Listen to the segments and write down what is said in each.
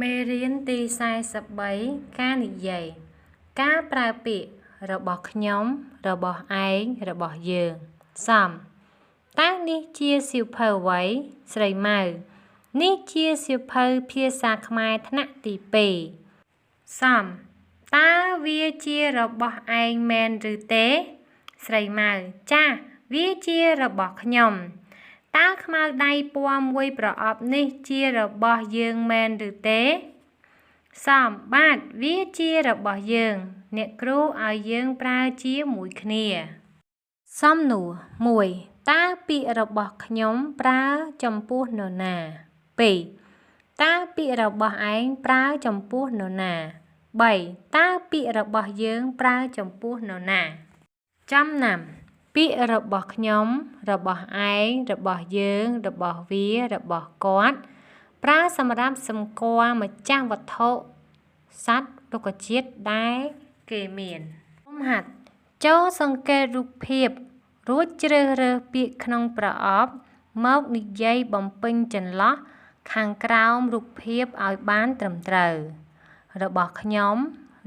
មេរៀនទី43ការនិយាយការប្រើពាក្យរបស់ខ្ញុំរបស់ឯងរបស់យើងសមតើនេះជាសៀវភៅអ្វីស្រីម៉ៅនេះជាសៀវភៅភាសាខ្មែរថ្នាក់ទី2សមតើវាជារបស់ឯងមែនឬទេស្រីម៉ៅចាវាជារបស់ខ្ញុំតើខ្មៅដៃពណ៌មួយប្រអប់នេះជារបស់យើងមែនឬទេសមបាទវាជារបស់យើងអ្នកគ្រូឲ្យយើងប្រើជាមួយគ្នាសំណួរ1តើពាក្យរបស់ខ្ញុំប្រើចំពោះនរណា2តើពាក្យរបស់ឯងប្រើចំពោះនរណា3តើពាក្យរបស់យើងប្រើចំពោះនរណាចំណាំពាក្យរបស់ខ្ញុំរបស់ឯងរបស់យើងរបស់វារបស់គាត់ប្រើសម្រាប់សម្គាល់ម្ចាស់វត្ថុសត្វរុក្ខជាតិដែលគេមានលំហាត់ចូលសង្កេតរូបភាពរួចជ្រើសរើសពាក្យក្នុងប្រអប់មកនិយាយបំពេញចន្លោះខាងក្រោមរូបភាពឲ្យបានត្រឹមត្រូវរបស់ខ្ញុំ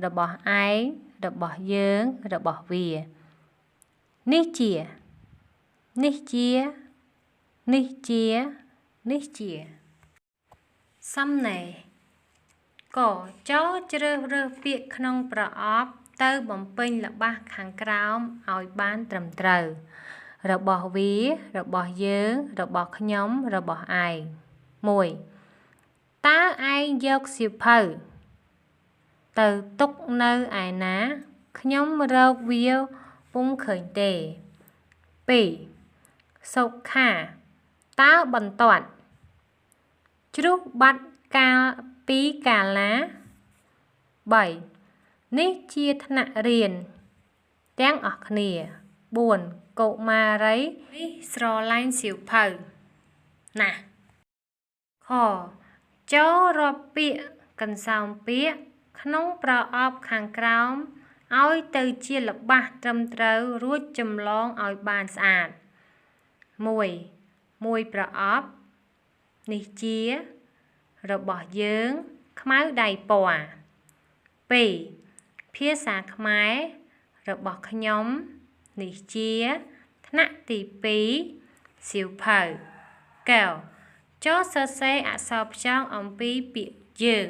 របស់ឯងរបស់យើងរបស់វានេះជានេះជានេះជានេះជាសំណេរកចូលជ្រើសរើសពាក្យក្នុងប្រអប់ទៅបំពេញល្បះខាងក្រោមឲ្យបានត្រឹមត្រូវរបស់វារបស់យើងរបស់ខ្ញុំរបស់ឯង1តើឯងយកសៀវភៅទៅទុកនៅឯណាខ្ញុំរកវាពុំឃើញទេ2សុខាតើបន្ទាត់ជ្រុះបាត់កាលពីកាលណា3នេះជាថ្នាក់រៀនទាំងអស់គ្នា4កុមារីនេះស្រឡាញ់សៀវភៅណាស់ខចូលរាប់ពាក្យកន្សោមពាក្យក្នុងប្រអប់ខាងក្រោមឲ្យទៅជាល្បះត្រឹមត្រូវរួចចម្លងឲ្យបានស្អាត1ប្រអប់នេះជារបស់យើងខ្មៅដៃពណ៌2ភាសាខ្មែររបស់ខ្ញុំនេះជាថ្នាក់ទី2សៀវភៅកែវចូលសរសេរអក្សរផ្ចង់អំពីពាក្យយើង